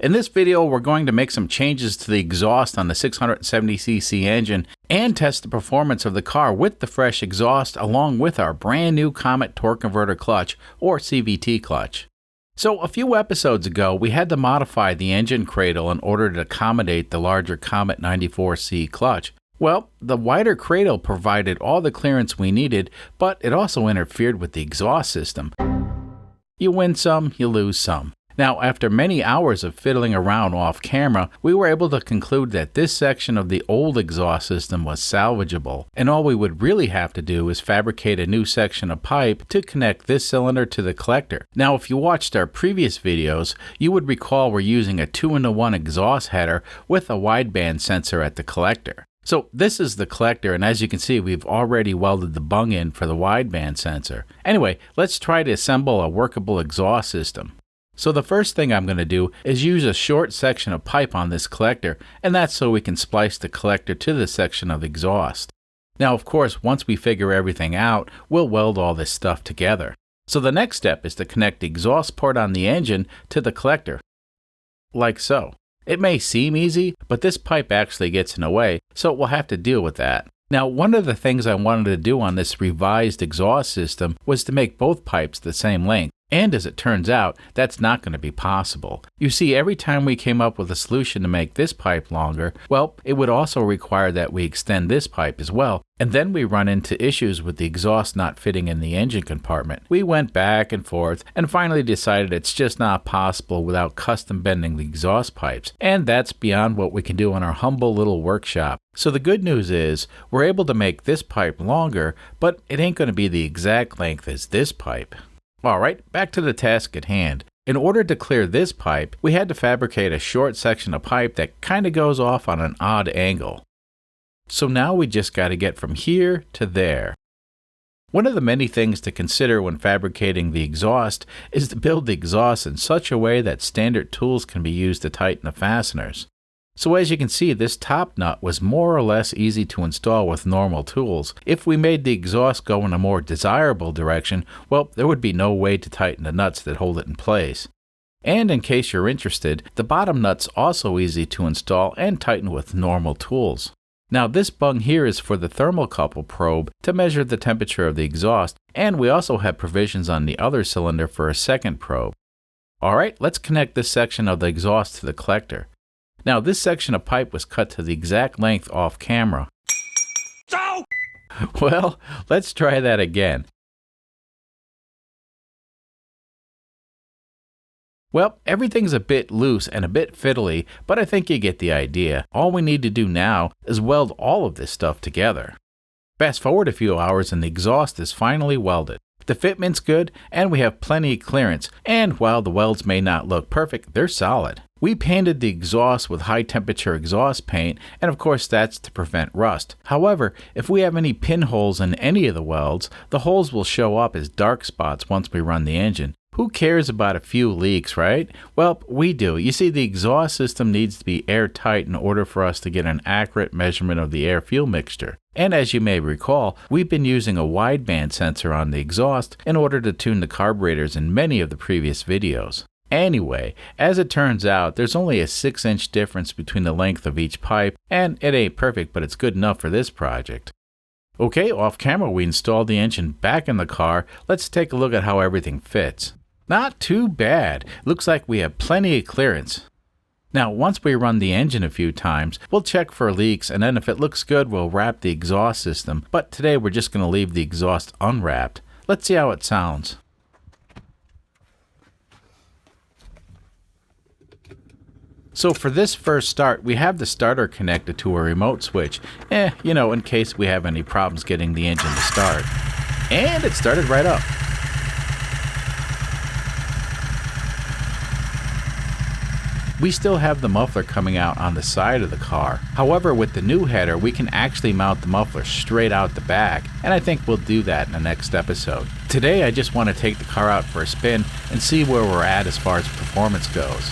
In this video, we're going to make some changes to the exhaust on the 670cc engine and test the performance of the car with the fresh exhaust along with our brand new Comet torque converter clutch, or CVT clutch. So a few episodes ago, we had to modify the engine cradle in order to accommodate the larger Comet 94C clutch. Well, the wider cradle provided all the clearance we needed, but it also interfered with the exhaust system. You win some, you lose some. Now, after many hours of fiddling around off camera, we were able to conclude that this section of the old exhaust system was salvageable, and all we would really have to do is fabricate a new section of pipe to connect this cylinder to the collector. Now, if you watched our previous videos, you would recall we're using a 2-in-1 exhaust header with a wideband sensor at the collector. So this is the collector, and as you can see, we've already welded the bung in for the wideband sensor. Anyway, let's try to assemble a workable exhaust system. So the first thing I'm going to do is use a short section of pipe on this collector, and that's so we can splice the collector to the section of exhaust. Now, of course, once we figure everything out, we'll weld all this stuff together. So the next step is to connect the exhaust port on the engine to the collector, like so. It may seem easy, but this pipe actually gets in the way, so we'll have to deal with that. Now, one of the things I wanted to do on this revised exhaust system was to make both pipes the same length. And as it turns out, that's not going to be possible. You see, every time we came up with a solution to make this pipe longer, well, it would also require that we extend this pipe as well, and then we run into issues with the exhaust not fitting in the engine compartment. We went back and forth and finally decided it's just not possible without custom bending the exhaust pipes, and that's beyond what we can do in our humble little workshop. So the good news is, we're able to make this pipe longer, but it ain't going to be the exact length as this pipe. Alright, back to the task at hand. In order to clear this pipe, we had to fabricate a short section of pipe that kinda goes off on an odd angle. So now we just gotta get from here to there. One of the many things to consider when fabricating the exhaust is to build the exhaust in such a way that standard tools can be used to tighten the fasteners. So as you can see, this top nut was more or less easy to install with normal tools. If we made the exhaust go in a more desirable direction, well, there would be no way to tighten the nuts that hold it in place. And in case you're interested, the bottom nut's also easy to install and tighten with normal tools. Now this bung here is for the thermocouple probe to measure the temperature of the exhaust, and we also have provisions on the other cylinder for a second probe. Alright, let's connect this section of the exhaust to the collector. Now this section of pipe was cut to the exact length off camera. So? Well, let's try that again. Well, everything's a bit loose and a bit fiddly, but I think you get the idea. All we need to do now is weld all of this stuff together. Fast forward a few hours and the exhaust is finally welded. The fitment's good, and we have plenty of clearance, and while the welds may not look perfect, they're solid. We painted the exhaust with high temperature exhaust paint, and of course that's to prevent rust. However, if we have any pinholes in any of the welds, the holes will show up as dark spots once we run the engine. Who cares about a few leaks, right? Well, we do. You see, the exhaust system needs to be airtight in order for us to get an accurate measurement of the air-fuel mixture. And as you may recall, we've been using a wideband sensor on the exhaust in order to tune the carburetors in many of the previous videos. Anyway, as it turns out, there's only a 6-inch difference between the length of each pipe, and it ain't perfect, but it's good enough for this project. Okay, off camera we installed the engine back in the car. Let's take a look at how everything fits. Not too bad. Looks like we have plenty of clearance. Now, once we run the engine a few times, we'll check for leaks, and then if it looks good, we'll wrap the exhaust system. But today we're just going to leave the exhaust unwrapped. Let's see how it sounds. So for this first start, we have the starter connected to a remote switch, in case we have any problems getting the engine to start. And it started right up. We still have the muffler coming out on the side of the car. However, with the new header, we can actually mount the muffler straight out the back, and I think we'll do that in the next episode. Today, I just want to take the car out for a spin and see where we're at as far as performance goes.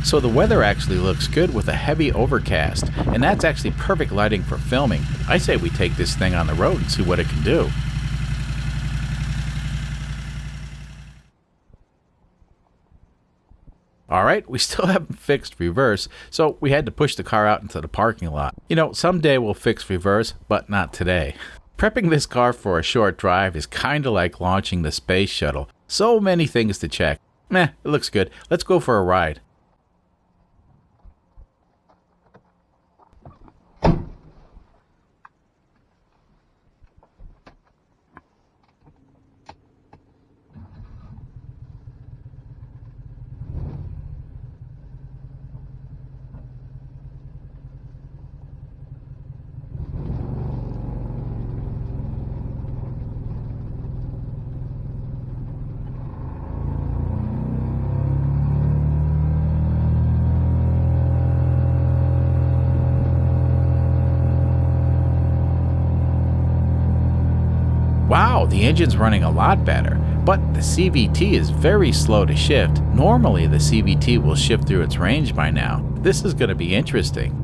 So the weather actually looks good with a heavy overcast, and that's actually perfect lighting for filming. I say we take this thing on the road and see what it can do. Alright, we still haven't fixed reverse, so we had to push the car out into the parking lot. You know, someday we'll fix reverse, but not today. Prepping this car for a short drive is kinda like launching the space shuttle. So many things to check. Meh, it looks good. Let's go for a ride. Wow, the engine's running a lot better, but the CVT is very slow to shift. Normally the CVT will shift through its range by now. This is going to be interesting.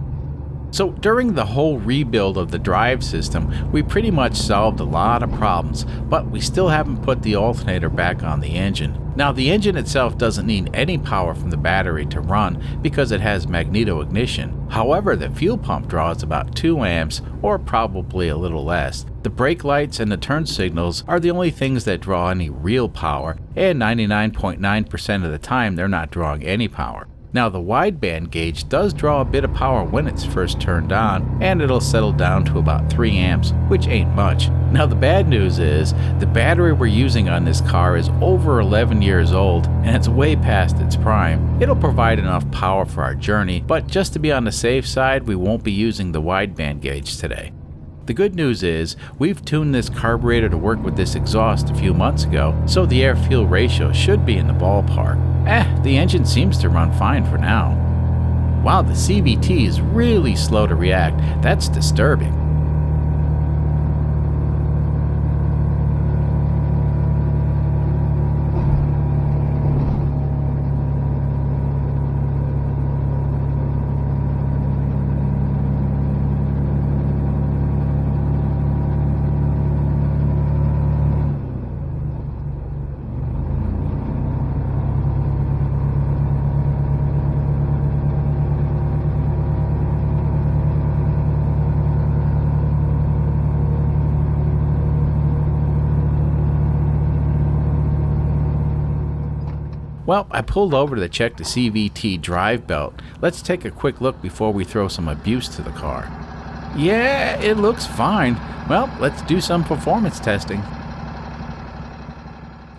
So during the whole rebuild of the drive system, we pretty much solved a lot of problems, but we still haven't put the alternator back on the engine. Now the engine itself doesn't need any power from the battery to run because it has magneto ignition. However, the fuel pump draws about 2 amps or probably a little less. The brake lights and the turn signals are the only things that draw any real power, and 99.9% of the time they're not drawing any power. Now the wideband gauge does draw a bit of power when it's first turned on, and it'll settle down to about 3 amps, which ain't much. Now the bad news is, the battery we're using on this car is over 11 years old, and it's way past its prime. It'll provide enough power for our journey, but just to be on the safe side, we won't be using the wideband gauge today. The good news is, we've tuned this carburetor to work with this exhaust a few months ago, so the air-fuel ratio should be in the ballpark. The engine seems to run fine for now. Wow, the CVT is really slow to react. That's disturbing. Well, I pulled over to check the CVT drive belt. Let's take a quick look before we throw some abuse to the car. Yeah, it looks fine. Well, let's do some performance testing.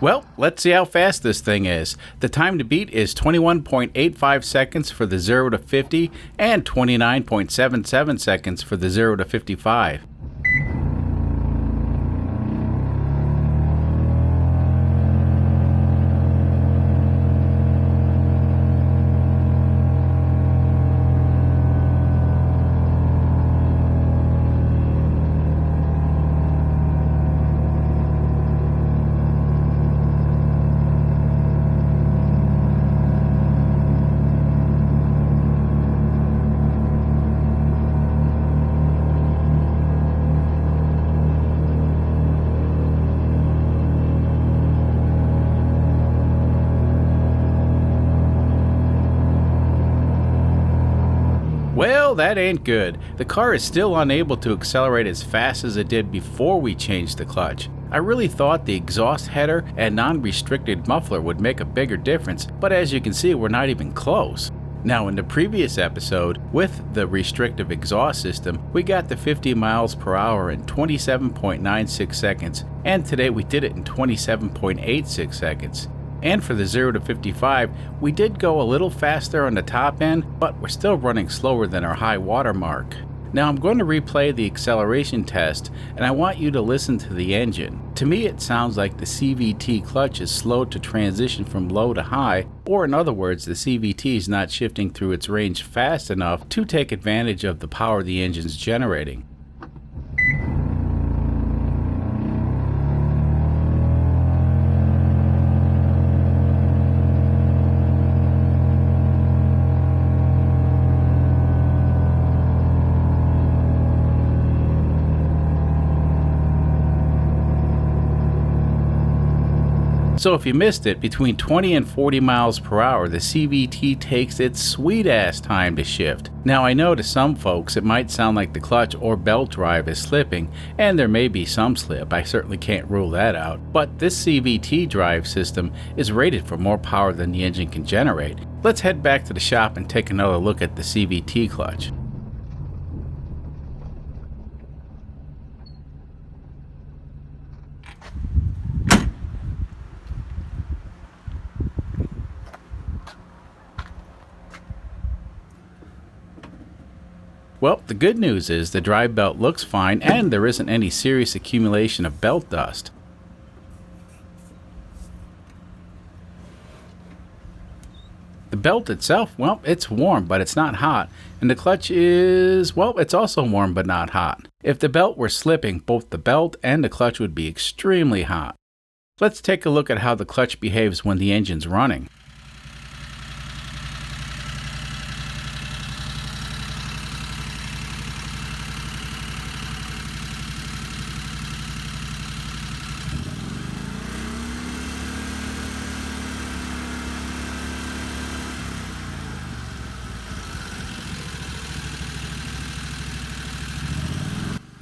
Well, let's see how fast this thing is. The time to beat is 21.85 seconds for the 0 to 50 and 29.77 seconds for the 0 to 55. Well, that ain't good. The car is still unable to accelerate as fast as it did before we changed the clutch. I really thought the exhaust header and non-restricted muffler would make a bigger difference, but as you can see, we're not even close. Now, in the previous episode, with the restrictive exhaust system, we got to 50 miles per hour in 27.96 seconds, and today we did it in 27.86 seconds. And for the 0 to 55, we did go a little faster on the top end, but we're still running slower than our high water mark. Now I'm going to replay the acceleration test, and I want you to listen to the engine. To me, it sounds like the CVT clutch is slow to transition from low to high, or in other words, the CVT is not shifting through its range fast enough to take advantage of the power the engine's generating. So if you missed it, between 20 and 40 miles per hour, the CVT takes its sweet ass time to shift. Now I know to some folks it might sound like the clutch or belt drive is slipping, and there may be some slip, I certainly can't rule that out, but this CVT drive system is rated for more power than the engine can generate. Let's head back to the shop and take another look at the CVT clutch. Well, the good news is the drive belt looks fine and there isn't any serious accumulation of belt dust. The belt itself, well, it's warm, but it's not hot. And the clutch is, well, it's also warm, but not hot. If the belt were slipping, both the belt and the clutch would be extremely hot. Let's take a look at how the clutch behaves when the engine's running.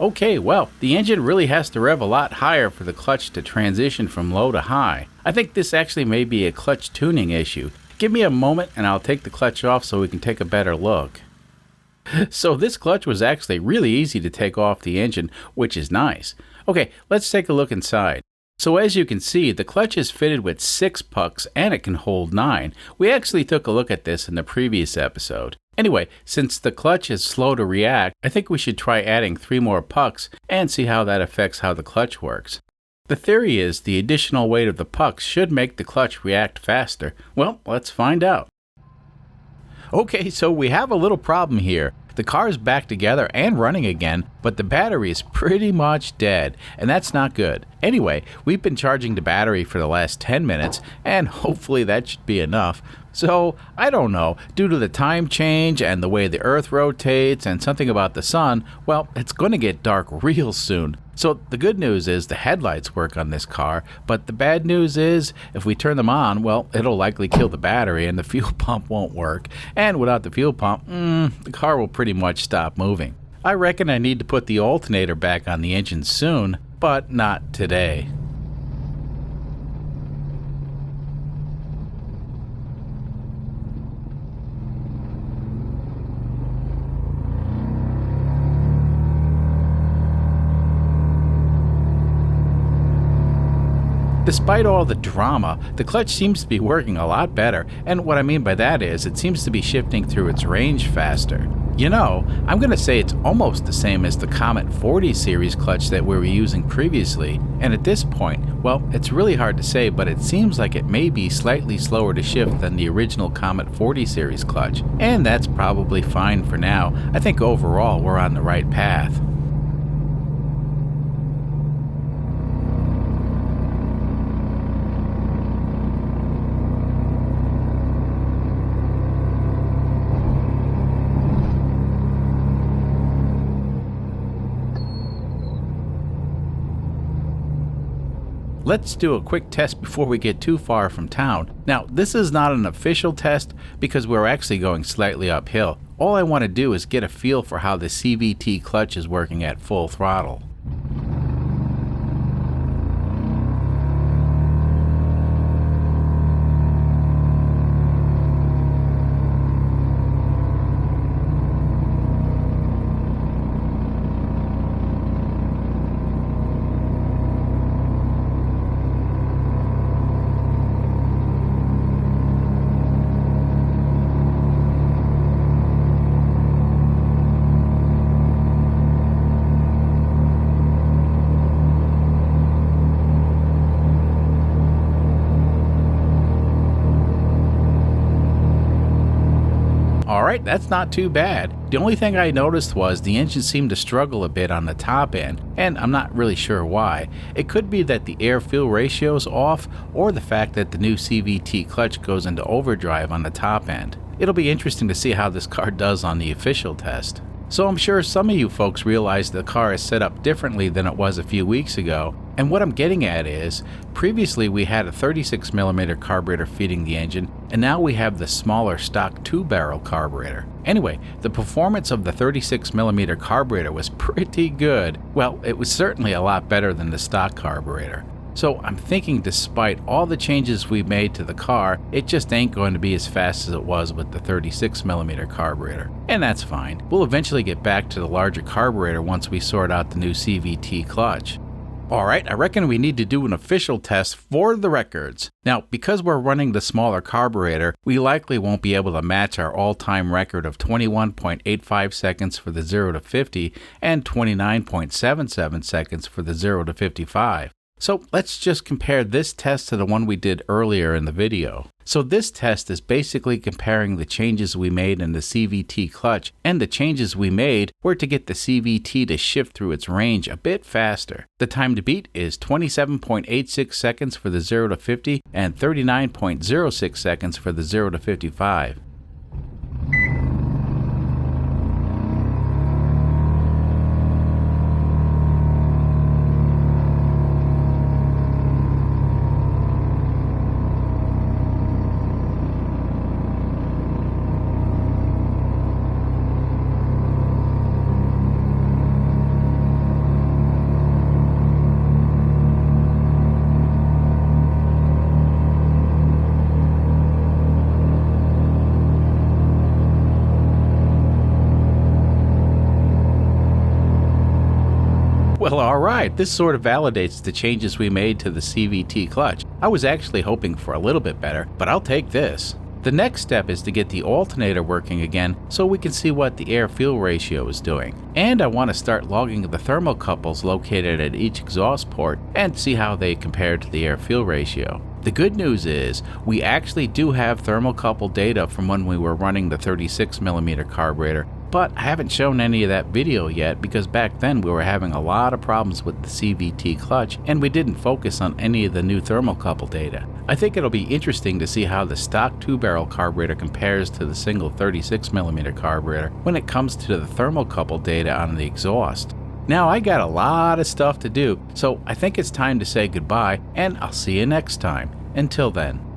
Okay, well, the engine really has to rev a lot higher for the clutch to transition from low to high. I think this actually may be a clutch tuning issue. Give me a moment and I'll take the clutch off so we can take a better look. So this clutch was actually really easy to take off the engine, which is nice. Okay, let's take a look inside. So as you can see, the clutch is fitted with 6 pucks and it can hold 9. We actually took a look at this in the previous episode. Anyway, since the clutch is slow to react, I think we should try adding 3 more pucks and see how that affects how the clutch works. The theory is the additional weight of the pucks should make the clutch react faster. Well, let's find out. Okay, so we have a little problem here. The car is back together and running again, but the battery is pretty much dead, and that's not good. Anyway, we've been charging the battery for the last 10 minutes, and hopefully that should be enough. So, I don't know, due to the time change and the way the Earth rotates and something about the sun, well, it's going to get dark real soon. So the good news is the headlights work on this car, but the bad news is if we turn them on, well, it'll likely kill the battery and the fuel pump won't work. And without the fuel pump, the car will pretty much stop moving. I reckon I need to put the alternator back on the engine soon, but not today. Despite all the drama, the clutch seems to be working a lot better, and what I mean by that is it seems to be shifting through its range faster. You know, I'm going to say it's almost the same as the Comet 40 series clutch that we were using previously, and at this point, well, it's really hard to say, but it seems like it may be slightly slower to shift than the original Comet 40 series clutch, and that's probably fine for now. I think overall we're on the right path. Let's do a quick test before we get too far from town. Now, this is not an official test because we're actually going slightly uphill. All I want to do is get a feel for how the CVT clutch is working at full throttle. Alright, that's not too bad. The only thing I noticed was the engine seemed to struggle a bit on the top end, and I'm not really sure why. It could be that the air-fuel ratio is off, or the fact that the new CVT clutch goes into overdrive on the top end. It'll be interesting to see how this car does on the official test. So I'm sure some of you folks realize the car is set up differently than it was a few weeks ago, and what I'm getting at is, previously we had a 36mm carburetor feeding the engine, and now we have the smaller stock 2-barrel carburetor. Anyway, the performance of the 36mm carburetor was pretty good. Well, it was certainly a lot better than the stock carburetor. So I'm thinking despite all the changes we made to the car, it just ain't going to be as fast as it was with the 36mm carburetor. And that's fine. We'll eventually get back to the larger carburetor once we sort out the new CVT clutch. Alright, I reckon we need to do an official test for the records. Now, because we're running the smaller carburetor, we likely won't be able to match our all-time record of 21.85 seconds for the 0 to 50 and 29.77 seconds for the 0 to 55. So let's just compare this test to the one we did earlier in the video. So this test is basically comparing the changes we made in the CVT clutch, and the changes we made were to get the CVT to shift through its range a bit faster. The time to beat is 27.86 seconds for the 0 to 50 and 39.06 seconds for the 0 to 55. Well, alright, this sort of validates the changes we made to the CVT clutch. I was actually hoping for a little bit better, but I'll take this. The next step is to get the alternator working again so we can see what the air-fuel ratio is doing. And I want to start logging the thermocouples located at each exhaust port and see how they compare to the air-fuel ratio. The good news is, we actually do have thermocouple data from when we were running the 36mm carburetor, but I haven't shown any of that video yet because back then we were having a lot of problems with the CVT clutch and we didn't focus on any of the new thermocouple data. I think it'll be interesting to see how the stock 2-barrel carburetor compares to the single 36mm carburetor when it comes to the thermocouple data on the exhaust. Now I got a lot of stuff to do, so I think it's time to say goodbye and I'll see you next time. Until then.